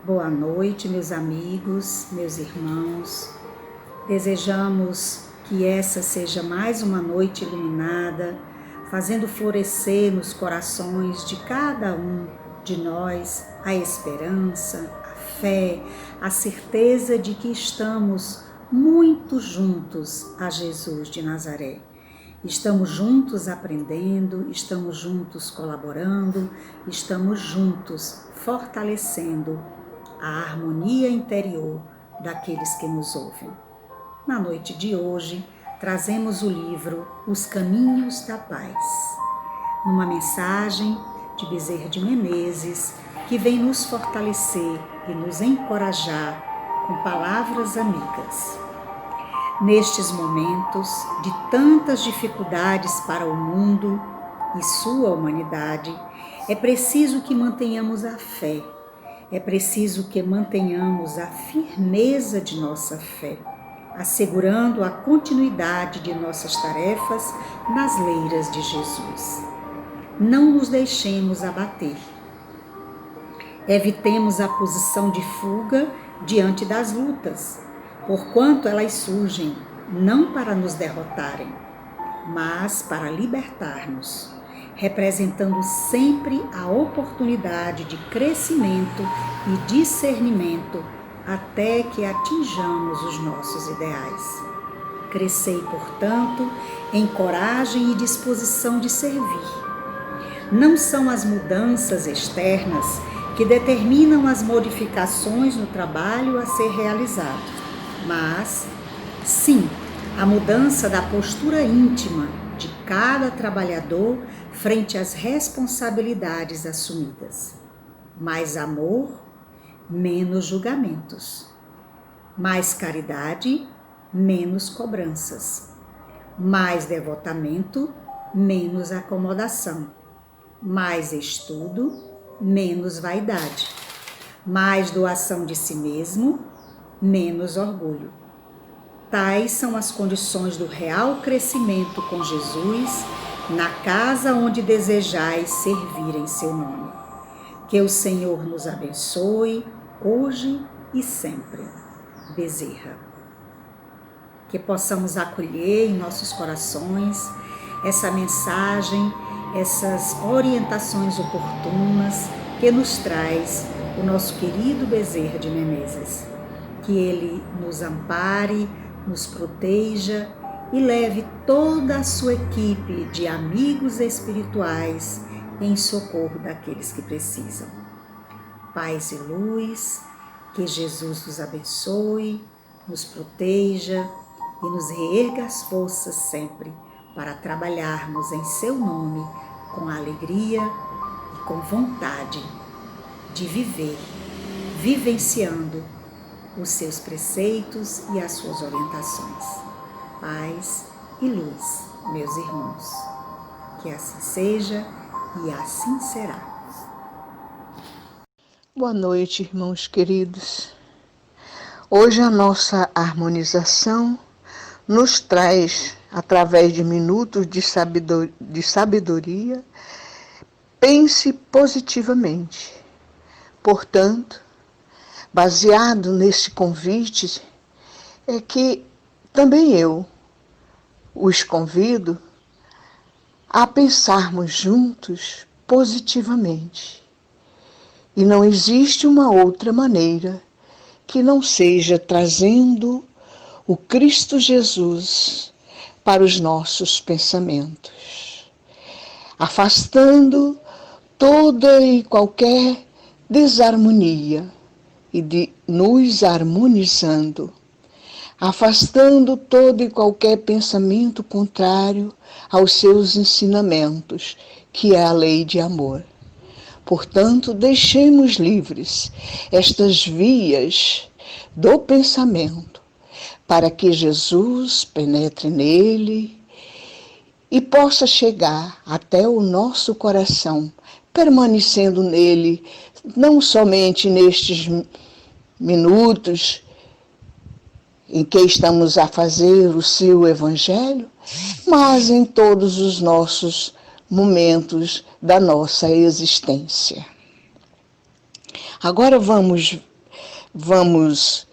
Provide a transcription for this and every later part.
Boa noite, meus amigos, meus irmãos. Desejamos que essa seja mais uma noite iluminada, fazendo florescer nos corações de cada um de nós a esperança, a fé, a certeza de que estamos muito juntos a Jesus de Nazaré. Estamos juntos aprendendo, estamos juntos colaborando, estamos juntos fortalecendo a harmonia interior daqueles que nos ouvem. Na noite de hoje, trazemos o livro Os Caminhos da Paz, numa mensagem de Bezerra de Menezes, que vem nos fortalecer e nos encorajar com palavras amigas. Nestes momentos de tantas dificuldades para o mundo e sua humanidade, é preciso que mantenhamos a fé. É preciso que mantenhamos a firmeza de nossa fé, assegurando a continuidade de nossas tarefas nas leiras de Jesus. Não nos deixemos abater. Evitemos a posição de fuga diante das lutas, porquanto elas surgem não para nos derrotarem, mas para libertar-nos, representando sempre a oportunidade de crescimento e discernimento até que atinjamos os nossos ideais. Crescei, portanto, em coragem e disposição de servir. Não são as mudanças externas que determinam as modificações no trabalho a ser realizado, mas, sim, a mudança da postura íntima de cada trabalhador frente às responsabilidades assumidas. Mais amor, menos julgamentos. Mais caridade, menos cobranças. Mais devotamento, menos acomodação. Mais estudo, menos vaidade. Mais doação de si mesmo, menos orgulho. Tais são as condições do real crescimento com Jesus na casa onde desejais servir em seu nome. Que o Senhor nos abençoe hoje e sempre. Bezerra. Que possamos acolher em nossos corações essa mensagem, essas orientações oportunas que nos traz o nosso querido Bezerra de Menezes. Que ele nos ampare, nos proteja e leve toda a sua equipe de amigos espirituais em socorro daqueles que precisam. Paz e luz, que Jesus nos abençoe, nos proteja e nos reerga as forças sempre para trabalharmos em seu nome com alegria e com vontade de viver, vivenciando os seus preceitos e as suas orientações. Paz e luz, meus irmãos. Que assim seja e assim será. Boa noite, irmãos queridos. Hoje a nossa harmonização nos traz, através de minutos de sabedoria, pense positivamente. Portanto, baseado nesse convite, é que também eu os convido a pensarmos juntos positivamente. E não existe uma outra maneira que não seja trazendo o Cristo Jesus para os nossos pensamentos, afastando toda e qualquer desarmonia e nos harmonizando, afastando todo e qualquer pensamento contrário aos seus ensinamentos, que é a lei de amor. Portanto, deixemos livres estas vias do pensamento, para que Jesus penetre nele e possa chegar até o nosso coração, permanecendo nele, não somente nestes minutos em que estamos a fazer o seu evangelho, mas em todos os nossos momentos da nossa existência. Agora vamos Vamos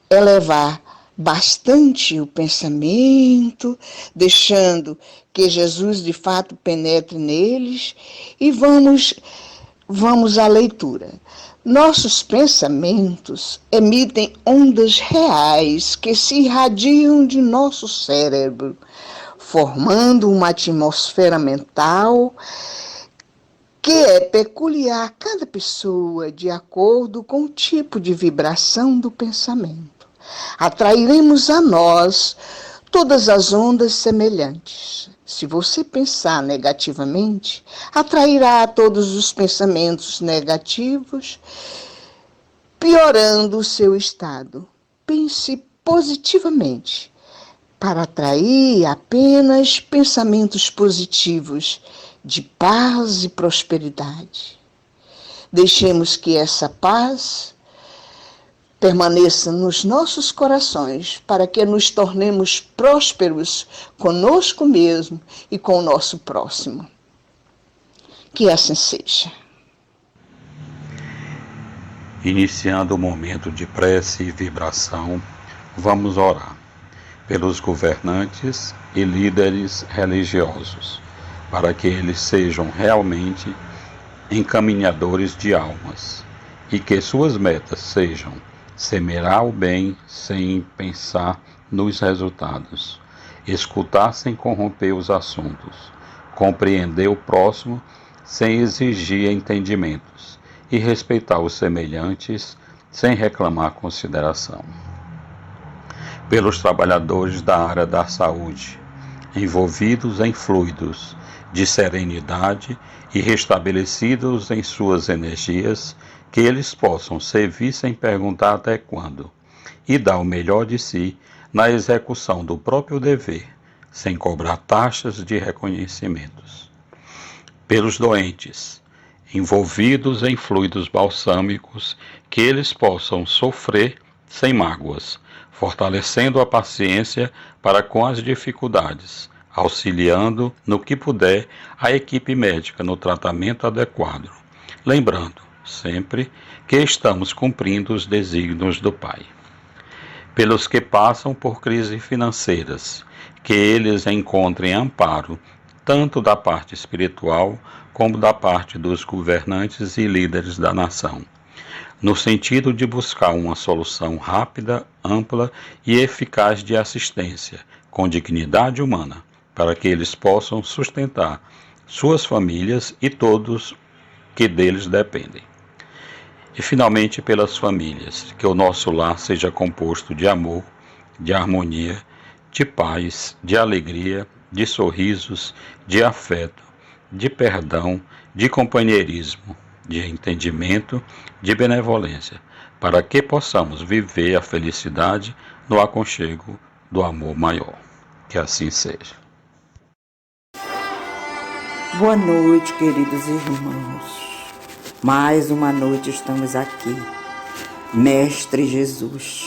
elevar bastante o pensamento, deixando que Jesus de fato penetre neles e vamos à leitura. Nossos pensamentos emitem ondas reais que se irradiam de nosso cérebro, formando uma atmosfera mental que é peculiar a cada pessoa de acordo com o tipo de vibração do pensamento. Atrairemos a nós todas as ondas semelhantes. Se você pensar negativamente, atrairá todos os pensamentos negativos, piorando o seu estado. Pense positivamente, para atrair apenas pensamentos positivos de paz e prosperidade. Deixemos que essa paz permaneça nos nossos corações para que nos tornemos prósperos conosco mesmo e com o nosso próximo. Que assim seja. Iniciando o momento de prece e vibração, vamos orar pelos governantes e líderes religiosos, para que eles sejam realmente encaminhadores de almas e que suas metas sejam semear o bem sem pensar nos resultados, escutar sem corromper os assuntos, compreender o próximo sem exigir entendimentos e respeitar os semelhantes sem reclamar consideração. Pelos trabalhadores da área da saúde, envolvidos em fluidos de serenidade e restabelecidos em suas energias, que eles possam servir sem perguntar até quando, e dar o melhor de si na execução do próprio dever, sem cobrar taxas de reconhecimentos. Pelos doentes, envolvidos em fluidos balsâmicos, que eles possam sofrer sem mágoas, fortalecendo a paciência para com as dificuldades, auxiliando no que puder a equipe médica no tratamento adequado, lembrando sempre que estamos cumprindo os desígnios do Pai. Pelos que passam por crises financeiras, que eles encontrem amparo, tanto da parte espiritual como da parte dos governantes e líderes da nação, no sentido de buscar uma solução rápida, ampla e eficaz de assistência, com dignidade humana, para que eles possam sustentar suas famílias e todos que deles dependem. E finalmente pelas famílias, que o nosso lar seja composto de amor, de harmonia, de paz, de alegria, de sorrisos, de afeto, de perdão, de companheirismo, de entendimento, de benevolência, para que possamos viver a felicidade no aconchego do amor maior. Que assim seja. Boa noite, queridos irmãos. Mais uma noite estamos aqui, Mestre Jesus,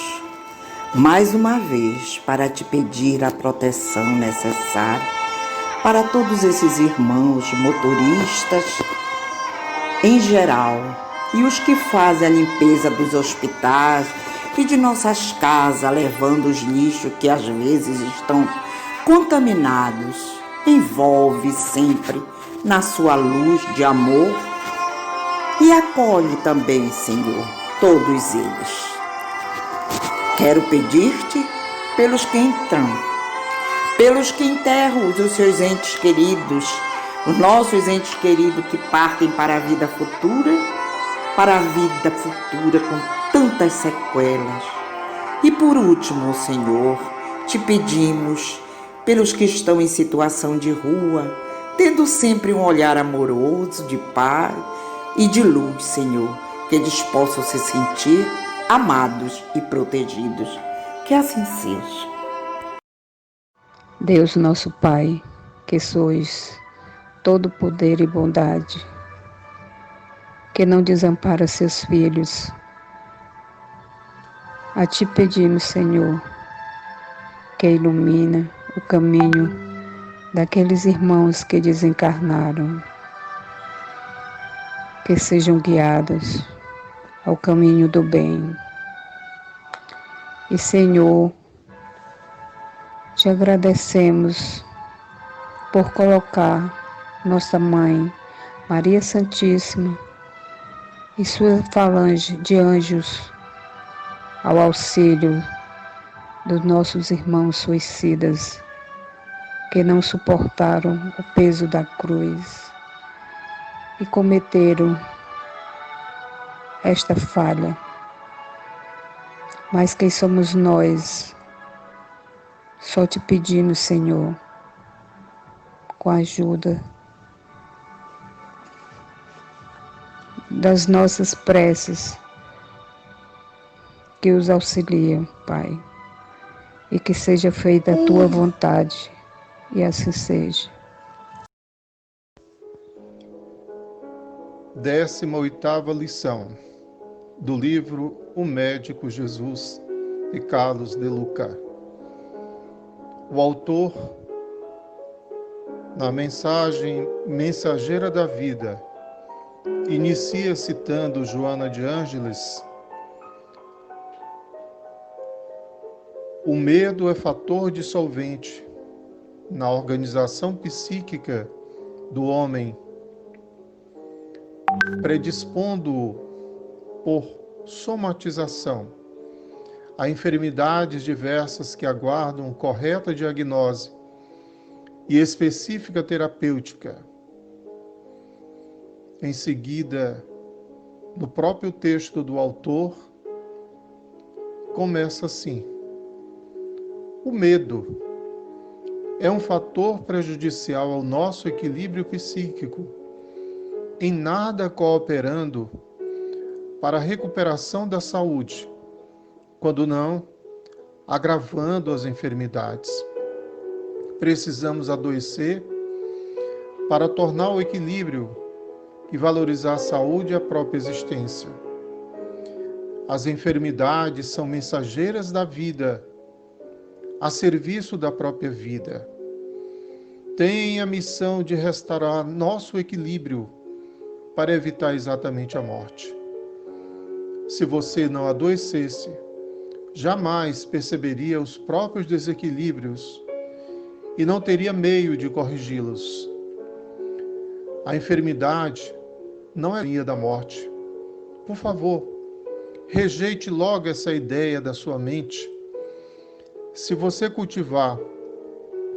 mais uma vez para te pedir a proteção necessária para todos esses irmãos motoristas em geral e os que fazem a limpeza dos hospitais e de nossas casas, levando os lixos que às vezes estão contaminados. Envolve sempre na sua luz de amor e acolhe também, Senhor, todos eles. Quero pedir-te pelos que entram, pelos que enterram os seus entes queridos, os nossos entes queridos que partem para a vida futura com tantas sequelas. E por último, Senhor, te pedimos pelos que estão em situação de rua, tendo sempre um olhar amoroso, de paz e de luz, Senhor, que eles possam se sentir amados e protegidos. Que assim seja. Deus nosso Pai, que sois todo poder e bondade, que não desampara seus filhos, a ti pedimos, Senhor, que ilumina o caminho daqueles irmãos que desencarnaram, que sejam guiados ao caminho do bem, E, Senhor, te agradecemos por colocar nossa Mãe, Maria Santíssima, e sua falange de anjos ao auxílio dos nossos irmãos suicidas que não suportaram o peso da cruz e cometeram esta falha. Mas quem somos nós? Só te pedimos, Senhor, com a ajuda das nossas preces, que os auxiliam, Pai, e que seja feita a tua vontade, e assim seja. 18ª lição do livro O Médico Jesus, de Carlos de Luca. O autor, na mensagem Mensageira da Vida, inicia citando Joana de Ângeles: o medo é fator dissolvente na organização psíquica do homem, predispondo-o por somatização a enfermidades diversas que aguardam correta diagnose e específica terapêutica. Em seguida, no próprio texto do autor, começa assim: o medo é um fator prejudicial ao nosso equilíbrio psíquico, em nada cooperando para a recuperação da saúde, quando não, agravando as enfermidades. Precisamos adoecer para tornar o equilíbrio e valorizar a saúde e a própria existência. As enfermidades são mensageiras da vida, a serviço da própria vida. Têm a missão de restaurar nosso equilíbrio para evitar exatamente a morte. Se você não adoecesse, jamais perceberia os próprios desequilíbrios e não teria meio de corrigi-los. A enfermidade não é a linha da morte. Por favor, rejeite logo essa ideia da sua mente. Se você cultivar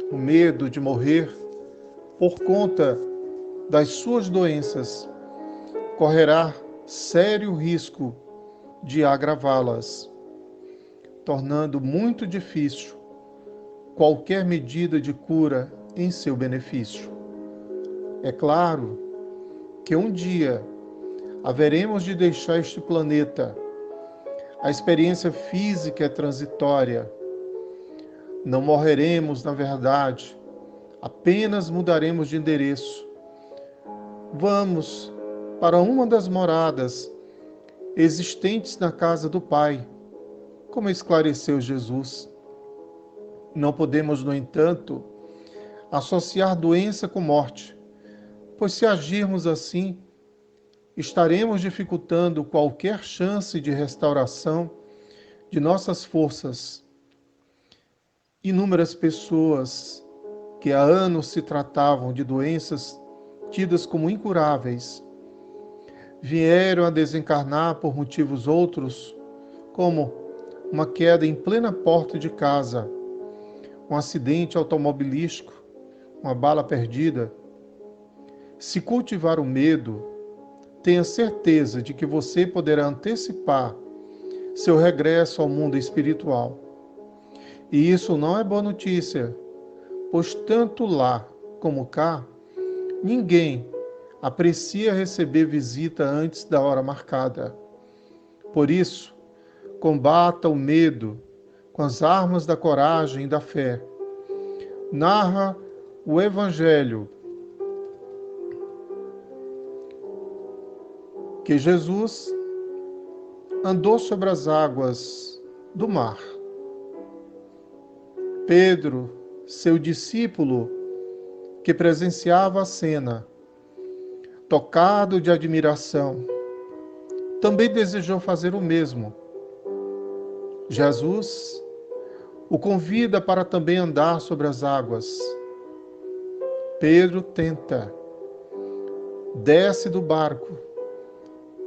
o medo de morrer por conta das suas doenças, correrá sério risco de agravá-las, tornando muito difícil qualquer medida de cura em seu benefício. É claro que um dia haveremos de deixar este planeta. A experiência física é transitória. Não morreremos, na verdade, apenas mudaremos de endereço. Vamos para uma das moradas existentes na casa do Pai, como esclareceu Jesus. Não podemos, no entanto, associar doença com morte, pois se agirmos assim, estaremos dificultando qualquer chance de restauração de nossas forças. Inúmeras pessoas que há anos se tratavam de doenças tidas como incuráveis, vieram a desencarnar por motivos outros, como uma queda em plena porta de casa, um acidente automobilístico, uma bala perdida. Se cultivar o medo, tenha certeza de que você poderá antecipar seu regresso ao mundo espiritual. E isso não é boa notícia, pois tanto lá como cá, ninguém aprecia receber visita antes da hora marcada. Por isso, combata o medo com as armas da coragem e da fé. Narra o Evangelho que Jesus andou sobre as águas do mar. Pedro, seu discípulo, que presenciava a cena, tocado de admiração, também desejou fazer o mesmo. Jesus o convida para também andar sobre as águas. Pedro tenta, desce do barco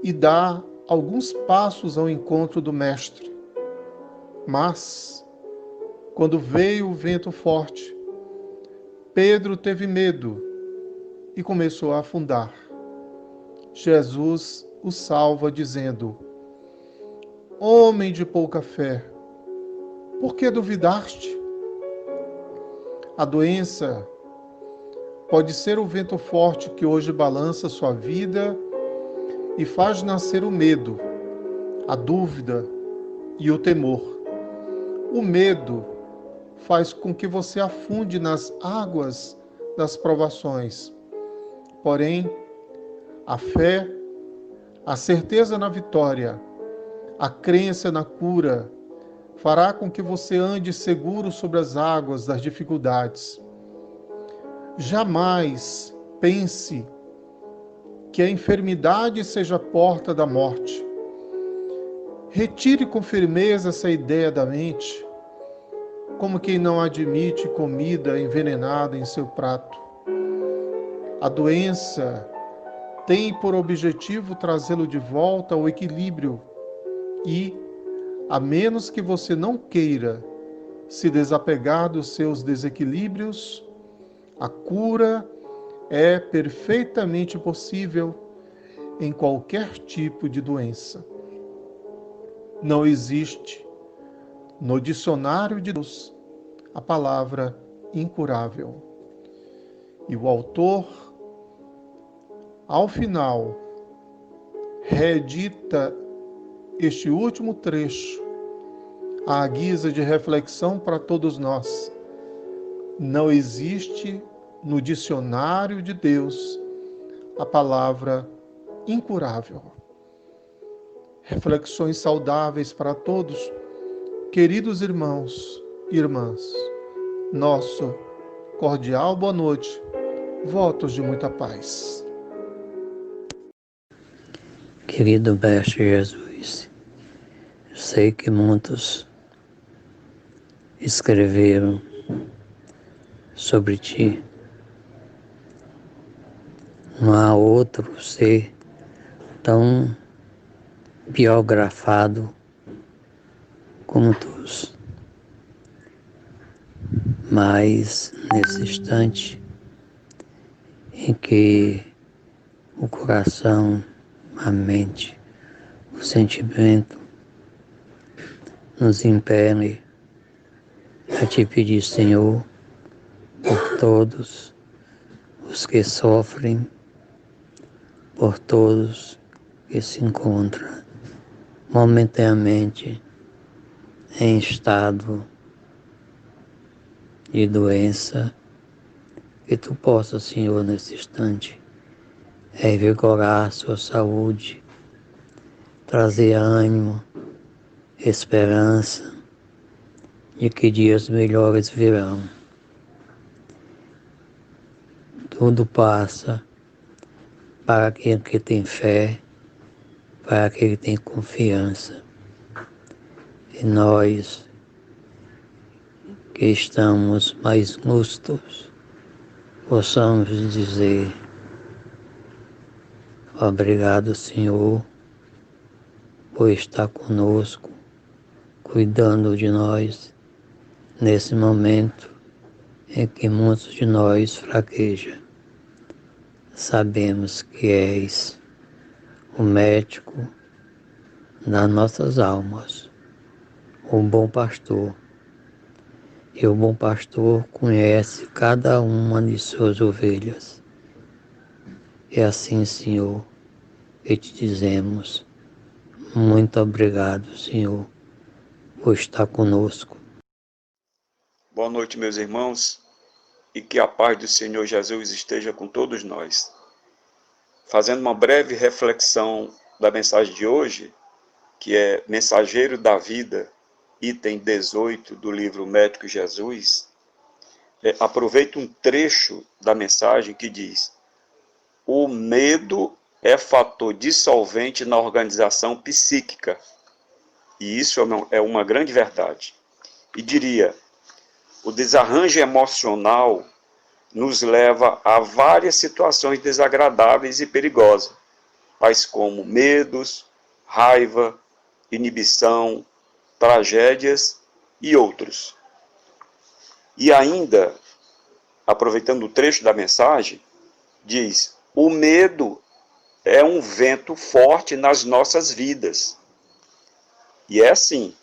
e dá alguns passos ao encontro do Mestre. Mas, quando veio o vento forte, Pedro teve medo e começou a afundar. Jesus o salva dizendo: Homem de pouca fé, por que duvidaste? A doença pode ser o vento forte que hoje balança sua vida e faz nascer o medo, a dúvida e o temor. O medo faz com que você afunde nas águas das provações. Porém, a fé, a certeza na vitória, a crença na cura, fará com que você ande seguro sobre as águas das dificuldades. Jamais pense que a enfermidade seja a porta da morte. Retire com firmeza essa ideia da mente, como quem não admite comida envenenada em seu prato. A doença tem por objetivo trazê-lo de volta ao equilíbrio e, a menos que você não queira se desapegar dos seus desequilíbrios, a cura é perfeitamente possível em qualquer tipo de doença. Não existe no dicionário de Deus a palavra incurável. E o autor, ao final, reedita este último trecho à guisa de reflexão para todos nós. Não existe no dicionário de Deus a palavra incurável. Reflexões saudáveis para todos, queridos irmãos e irmãs. Nosso cordial boa noite, votos de muita paz. Querido Mestre Jesus, sei que muitos escreveram sobre ti. Não há outro ser tão biografado como tu. Mas nesse instante em que o coração, a mente, o sentimento nos impele a te pedir, Senhor, por todos os que sofrem, por todos que se encontram momentaneamente em estado de doença, que tu possa, Senhor, nesse instante, revigorar a sua saúde, trazer ânimo, esperança de que dias melhores virão. Tudo passa para aquele que tem fé, para aquele que tem confiança. E nós que estamos mais lúcidos, possamos dizer: obrigado, Senhor, por estar conosco, cuidando de nós, nesse momento em que muitos de nós fraquejam. Sabemos que és o médico das nossas almas, o bom pastor. E o bom pastor conhece cada uma de suas ovelhas. E assim, Senhor, que te dizemos: muito obrigado, Senhor, por estar conosco. Boa noite, meus irmãos, e que a paz do Senhor Jesus esteja com todos nós. Fazendo uma breve reflexão da mensagem de hoje, que é Mensageiro da Vida, item 18 do livro Médico Jesus, aproveito um trecho da mensagem que diz: o medo é fator dissolvente na organização psíquica. E isso é uma grande verdade. E diria, o desarranjo emocional nos leva a várias situações desagradáveis e perigosas, tais como medos, raiva, inibição, tragédias e outros. E ainda, aproveitando o trecho da mensagem, diz: o medo é um vento forte nas nossas vidas. E é assim,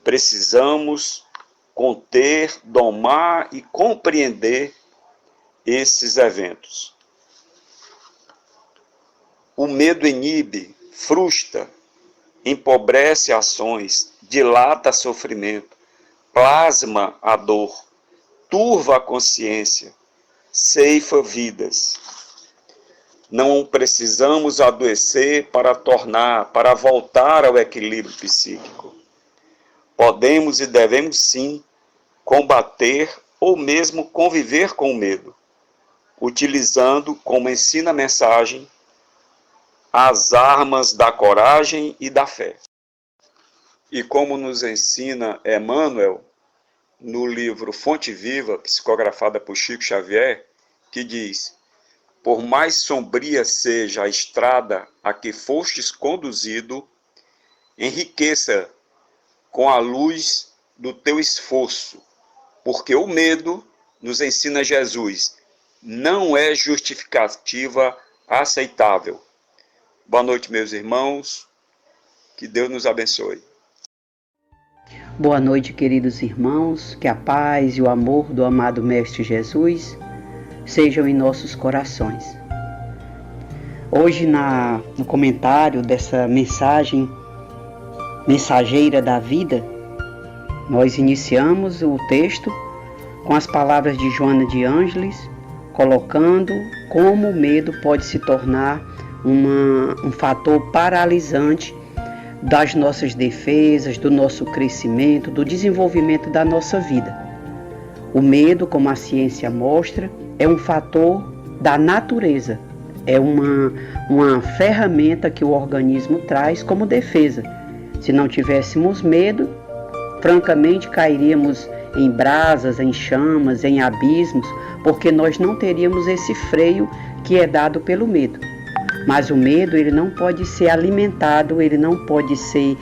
precisamos conter, domar e compreender esses eventos. O medo inibe, frustra, empobrece ações, dilata sofrimento, plasma a dor, turva a consciência, ceifa vidas. Não precisamos adoecer para voltar ao equilíbrio psíquico. Podemos e devemos sim combater ou mesmo conviver com o medo, utilizando, como ensina a mensagem, as armas da coragem e da fé. E como nos ensina Emmanuel, no livro Fonte Viva, psicografada por Chico Xavier, que diz: por mais sombria seja a estrada a que fostes conduzido, enriqueça com a luz do teu esforço, porque o medo, nos ensina Jesus, não é justificativa aceitável. Boa noite, meus irmãos. Que Deus nos abençoe. Boa noite, queridos irmãos. Que a paz e o amor do amado Mestre Jesus sejam em nossos corações. Hoje, no comentário dessa mensagem, mensageira da vida, nós iniciamos o texto com as palavras de Joana de Ângeles, colocando como o medo pode se tornar um fator paralisante das nossas defesas, do nosso crescimento, do desenvolvimento da nossa vida. O medo, como a ciência mostra, é um fator da natureza, é uma ferramenta que o organismo traz como defesa. Se não tivéssemos medo, francamente cairíamos em brasas, em chamas, em abismos, porque nós não teríamos esse freio que é dado pelo medo. Mas o medo, ele não pode ser alimentado, ele não pode ser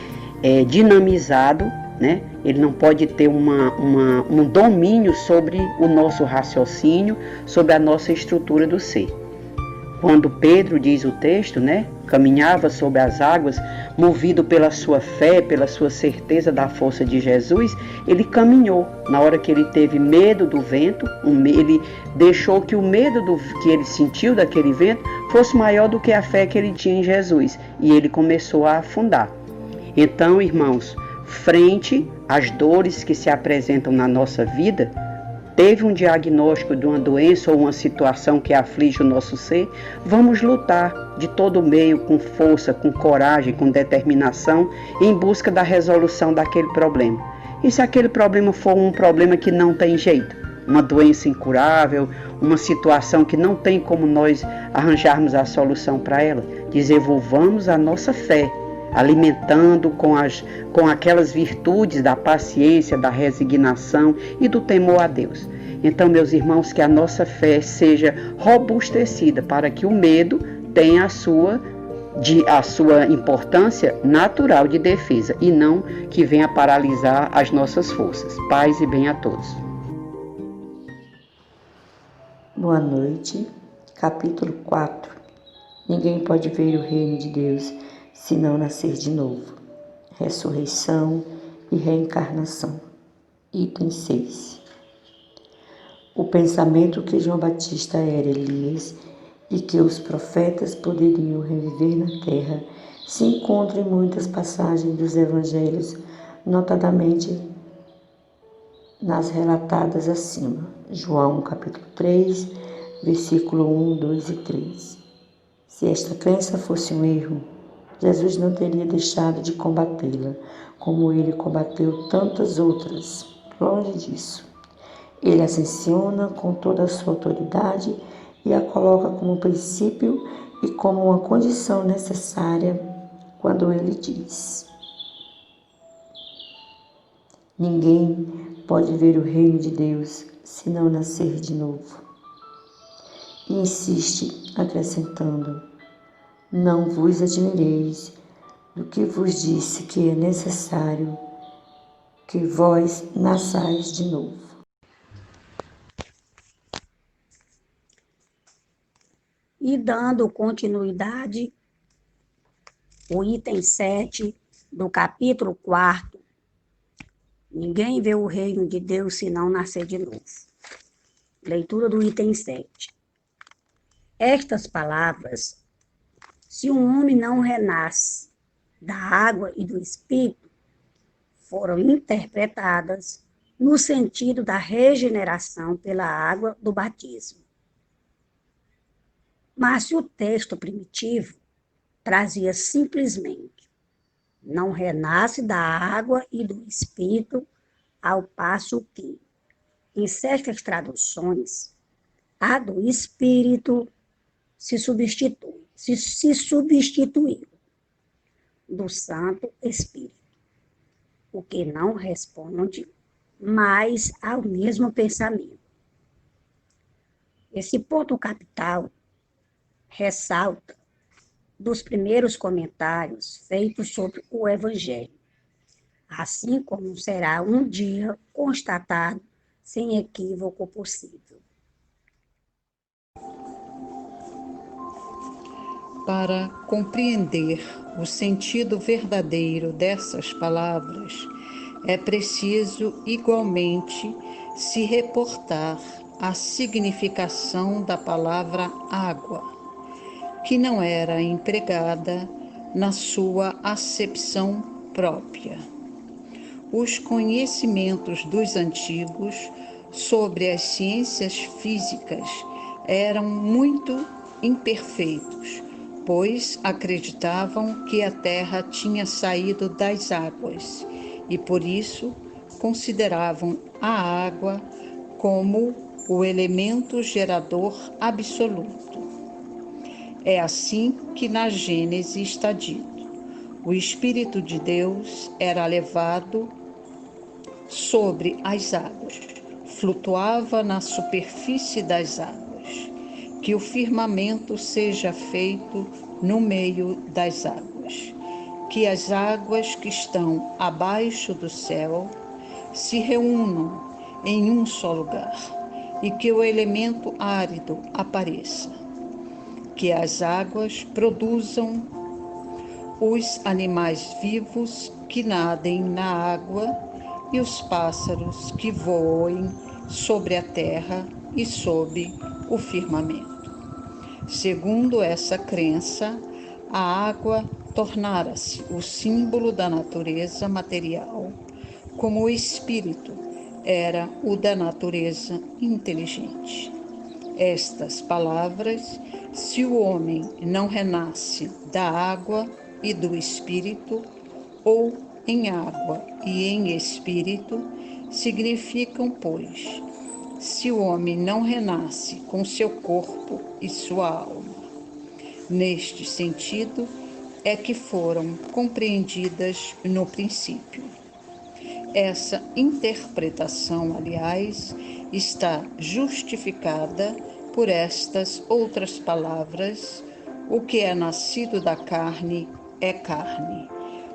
dinamizado, né? Ele não pode ter um domínio sobre o nosso raciocínio, sobre a nossa estrutura do ser. Quando Pedro, diz o texto, né, caminhava sobre as águas, movido pela sua fé, pela sua certeza da força de Jesus, ele caminhou. Na hora que ele teve medo do vento, ele deixou que o medo que ele sentiu daquele vento fosse maior do que a fé que ele tinha em Jesus, e ele começou a afundar. Então, irmãos, frente às dores que se apresentam na nossa vida, teve um diagnóstico de uma doença ou uma situação que aflige o nosso ser, vamos lutar de todo meio, com força, com coragem, com determinação, em busca da resolução daquele problema. E se aquele problema for um problema que não tem jeito, uma doença incurável, uma situação que não tem como nós arranjarmos a solução para ela, desenvolvamos a nossa fé, alimentando com aquelas virtudes da paciência, da resignação e do temor a Deus. Então, meus irmãos, que a nossa fé seja robustecida para que o medo tenha a sua importância natural de defesa e não que venha paralisar as nossas forças. Paz e bem a todos. Boa noite. Capítulo 4. Ninguém pode ver o reino de Deus se não nascer de novo. Ressurreição e reencarnação. Item 6. O pensamento que João Batista era Elias e que os profetas poderiam reviver na terra se encontra em muitas passagens dos evangelhos, notadamente nas relatadas acima. João capítulo 3, versículo 1, 2 e 3. Se esta crença fosse um erro, Jesus não teria deixado de combatê-la, como ele combateu tantas outras. Longe disso. Ele a sanciona com toda a sua autoridade e a coloca como princípio e como uma condição necessária quando ele diz: Ninguém pode ver o reino de Deus se não nascer de novo. E insiste, acrescentando: não vos admireis do que vos disse que é necessário que vós nasçais de novo. E dando continuidade, o item 7 do capítulo 4, ninguém vê o reino de Deus se não nascer de novo. Leitura do item 7. Estas palavras, se um homem não renasce da água e do Espírito, foram interpretadas no sentido da regeneração pela água do batismo. Mas se o texto primitivo trazia simplesmente: não renasce da água e do Espírito, ao passo que, em certas traduções, a do Espírito se substituiu do Santo Espírito, o que não responde mais ao mesmo pensamento. Esse ponto capital ressalta dos primeiros comentários feitos sobre o Evangelho, assim como será um dia constatado sem equívoco possível. Para compreender o sentido verdadeiro dessas palavras, é preciso igualmente se reportar à significação da palavra água, que não era empregada na sua acepção própria. Os conhecimentos dos antigos sobre as ciências físicas eram muito imperfeitos, pois acreditavam que a Terra tinha saído das águas e, por isso, consideravam a água como o elemento gerador absoluto. É assim que na Gênese está dito: o Espírito de Deus era levado sobre as águas, flutuava na superfície das águas. Que o firmamento seja feito no meio das águas. Que as águas que estão abaixo do céu se reúnam em um só lugar e que o elemento árido apareça. Que as águas produzam os animais vivos que nadem na água e os pássaros que voem sobre a terra e sob o firmamento. Segundo essa crença, a água tornara-se o símbolo da natureza material, como o espírito era o da natureza inteligente. Estas palavras: se o homem não renasce da água e do espírito, ou em água e em espírito, significam, pois, se o homem não renasce com seu corpo e sua alma. Neste sentido é que foram compreendidas no princípio. Essa interpretação, aliás, está justificada por estas outras palavras: o que é nascido da carne é carne,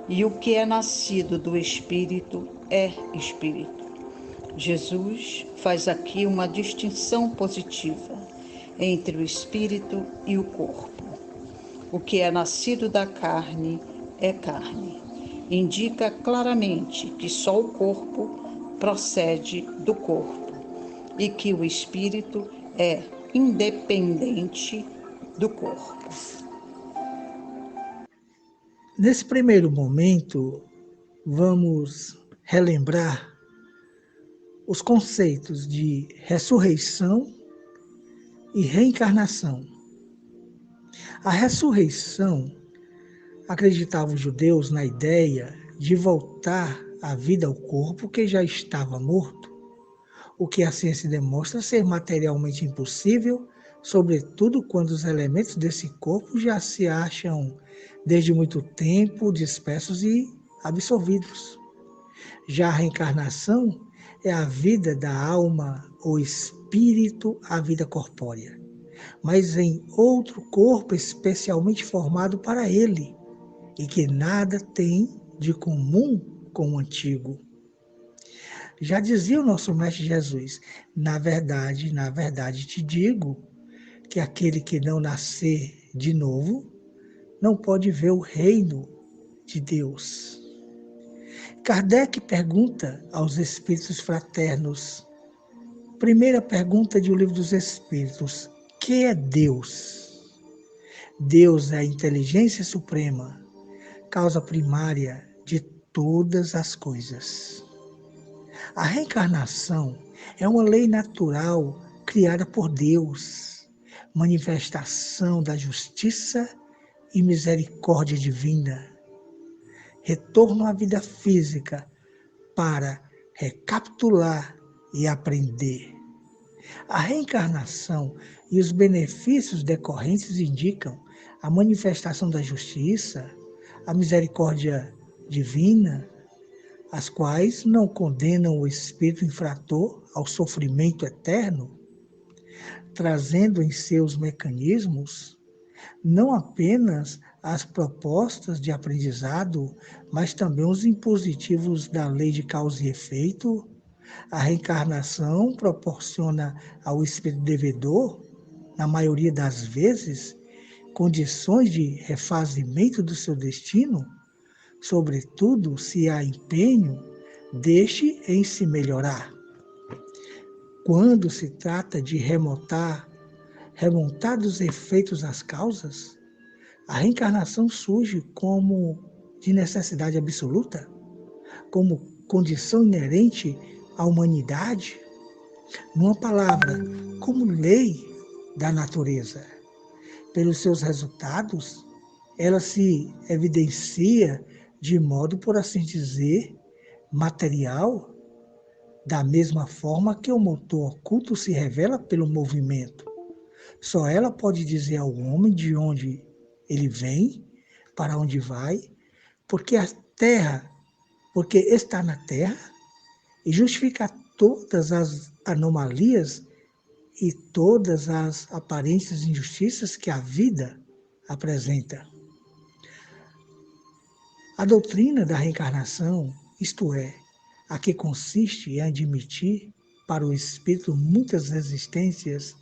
e o que é nascido do Espírito é Espírito. Jesus faz aqui uma distinção positiva entre o espírito e o corpo. O que é nascido da carne é carne. Indica claramente que só o corpo procede do corpo e que o espírito é independente do corpo. Nesse primeiro momento, vamos relembrar os conceitos de ressurreição e reencarnação. A ressurreição, acreditavam os judeus na ideia de voltar à vida ao corpo que já estava morto, o que a ciência demonstra ser materialmente impossível, sobretudo quando os elementos desse corpo já se acham desde muito tempo dispersos e absorvidos. Já a reencarnação é a vida da alma ou espírito à vida corpórea, mas em outro corpo especialmente formado para ele, e que nada tem de comum com o antigo. Já dizia o nosso Mestre Jesus, na verdade te digo, que aquele que não nascer de novo não pode ver o reino de Deus. Kardec pergunta aos espíritos fraternos, primeira pergunta de O Livro dos Espíritos, que é Deus? Deus é a inteligência suprema, causa primária de todas as coisas. A reencarnação é uma lei natural criada por Deus, manifestação da justiça e misericórdia divina. Retorno à vida física para recapitular e aprender. A reencarnação e os benefícios decorrentes indicam a manifestação da justiça, a misericórdia divina, as quais não condenam o espírito infrator ao sofrimento eterno, trazendo em seus mecanismos não apenas as propostas de aprendizado, mas também os impositivos da lei de causa e efeito. A reencarnação proporciona ao espírito devedor, na maioria das vezes, condições de refazimento do seu destino, sobretudo se há empenho deste em se melhorar. Quando se trata de remontar dos efeitos às causas, a reencarnação surge como de necessidade absoluta, como condição inerente à humanidade, numa palavra, como lei da natureza. Pelos seus resultados, ela se evidencia de modo, por assim dizer, material, da mesma forma que o motor oculto se revela pelo movimento. Só ela pode dizer ao homem de onde ele vem, para onde vai, porque está na Terra, e justifica todas as anomalias e todas as aparentes injustiças que a vida apresenta. A doutrina da reencarnação, isto é, a que consiste em admitir para o espírito muitas existências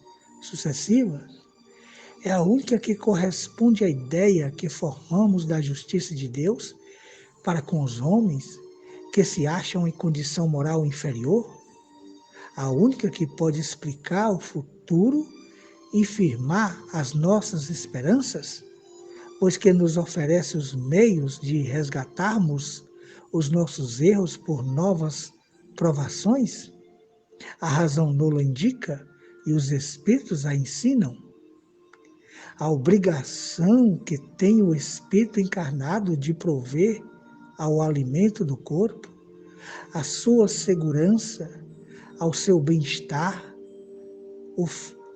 sucessivas, é a única que corresponde à ideia que formamos da justiça de Deus para com os homens que se acham em condição moral inferior, a única que pode explicar o futuro e firmar as nossas esperanças, pois que nos oferece os meios de resgatarmos os nossos erros por novas provações. A razão nula indica e os espíritos a ensinam. A obrigação que tem o espírito encarnado de prover ao alimento do corpo, à sua segurança, ao seu bem-estar,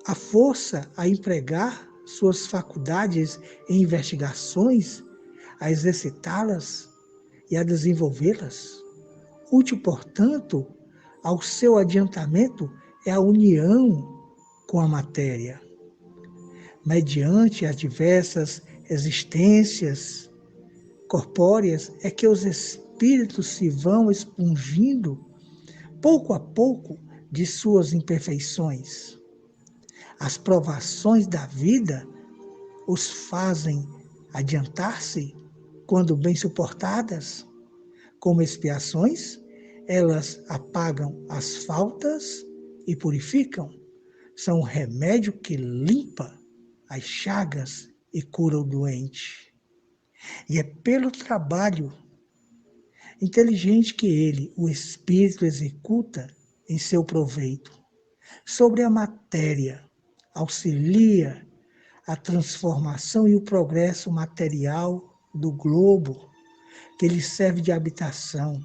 a força a empregar suas faculdades em investigações, a exercitá-las e a desenvolvê-las. Útil, portanto, ao seu adiantamento é a união com a matéria. Mediante as diversas existências corpóreas é que os espíritos se vão expungindo, pouco a pouco, de suas imperfeições. As provações da vida os fazem adiantar-se quando bem suportadas. Como expiações, elas apagam as faltas e purificam. São um remédio que limpa as chagas e cura o doente. E é pelo trabalho inteligente que ele, o espírito, executa em seu proveito sobre a matéria, auxilia a transformação e o progresso material do globo, que lhe serve de habitação.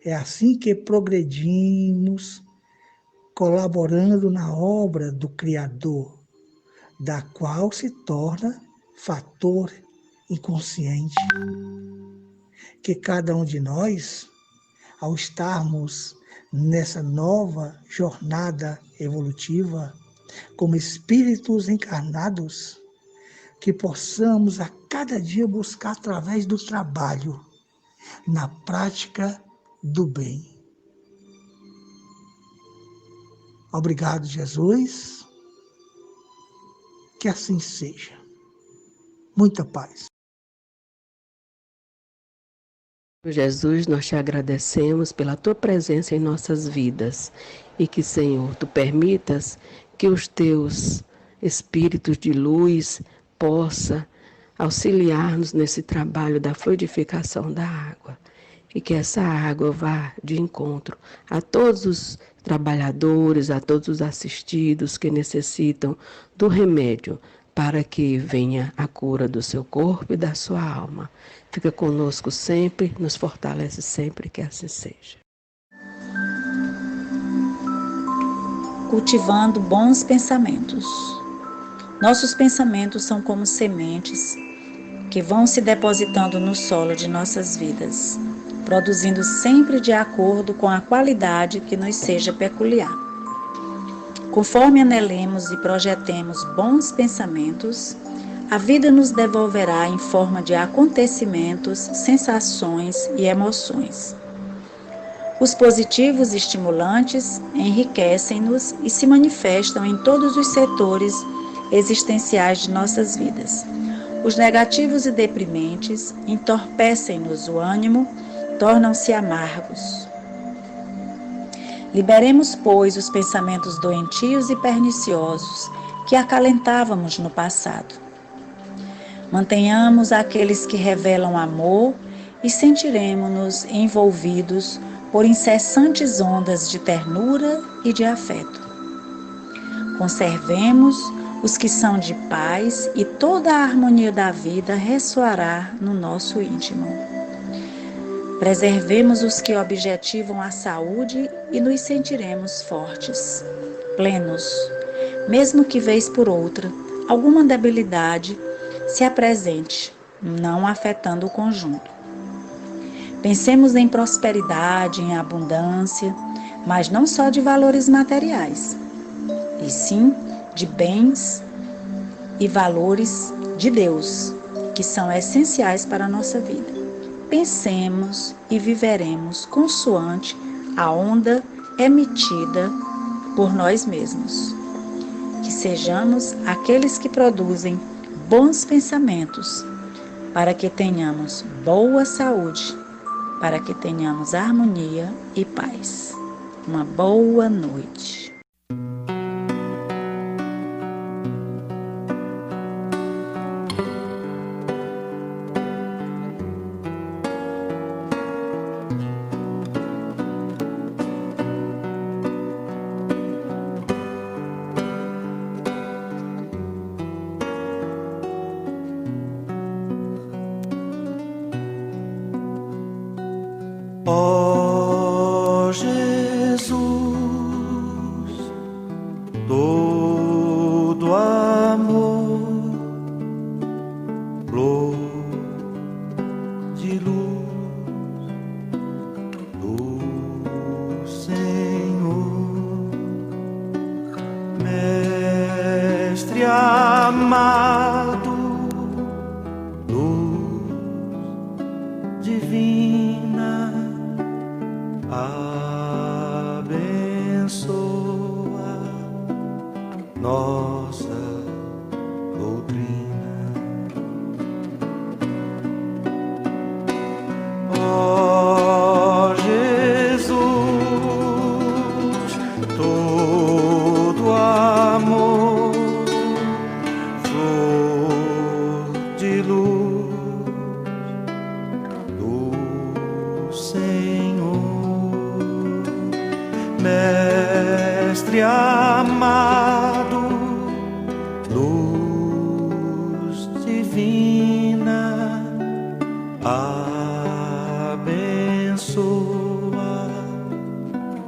É assim que progredimos, colaborando na obra do Criador, da qual se torna fator inconsciente. Que cada um de nós ao estarmos nessa nova jornada evolutiva, como espíritos encarnados, que possamos a cada dia buscar através do trabalho, na prática do bem. Obrigado, Jesus. Que assim seja. Muita paz. Jesus, nós te agradecemos pela tua presença em nossas vidas e que, Senhor, tu permitas que os teus espíritos de luz possa auxiliar-nos nesse trabalho da fluidificação da água e que essa água vá de encontro a todos os trabalhadores, a todos os assistidos que necessitam do remédio para que venha a cura do seu corpo e da sua alma. Fica conosco sempre, nos fortalece sempre, que assim seja. Cultivando bons pensamentos. Nossos pensamentos são como sementes que vão se depositando no solo de nossas vidas, produzindo sempre de acordo com a qualidade que nos seja peculiar. Conforme anelemos e projetemos bons pensamentos, a vida nos devolverá em forma de acontecimentos, sensações e emoções. Os positivos estimulantes enriquecem-nos e se manifestam em todos os setores existenciais de nossas vidas. Os negativos e deprimentes entorpecem-nos o ânimo, tornam-se amargos. Liberemos, pois, os pensamentos doentios e perniciosos que acalentávamos no passado. Mantenhamos aqueles que revelam amor e sentiremos-nos envolvidos por incessantes ondas de ternura e de afeto. Conservemos os que são de paz e toda a harmonia da vida ressoará no nosso íntimo. Preservemos os que objetivam a saúde e nos sentiremos fortes, plenos, mesmo que vez por outra alguma debilidade se apresente, não afetando o conjunto. Pensemos em prosperidade, em abundância, mas não só de valores materiais, e sim de bens e valores de Deus, que são essenciais para a nossa vida. Pensemos e viveremos consoante a onda emitida por nós mesmos. Que sejamos aqueles que produzem bons pensamentos, para que tenhamos boa saúde, para que tenhamos harmonia e paz. Uma boa noite. Ó Jesus, todo amor, flor de luz do Senhor, Mestre amado, luz divina, abençoa nossa doutrina. Ó Jesus, todo amor, flor de luz do Senhor, Mestre amado, luz divina, abençoa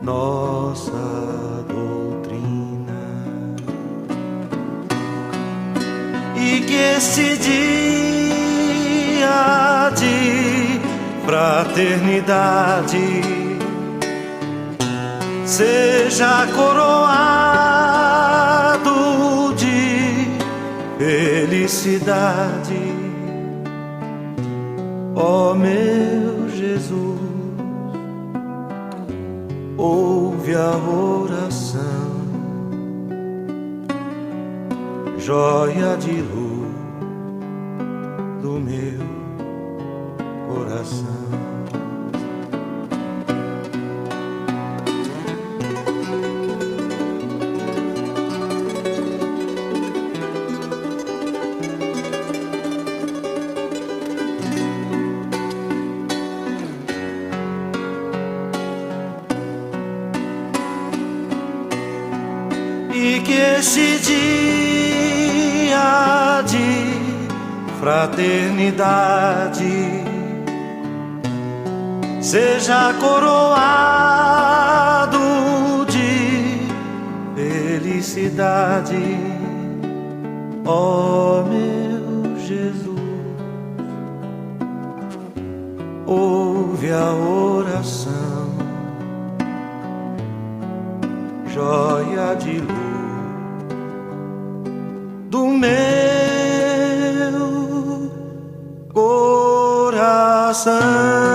nossa doutrina. E que esse dia de fraternidade seja coroado de felicidade, ó meu Jesus, ouve a oração, joia de luz do meu coração. E que esse dia de fraternidade seja coroado de felicidade, ó meu Jesus, ouve a oração, joia de luz do meu coração.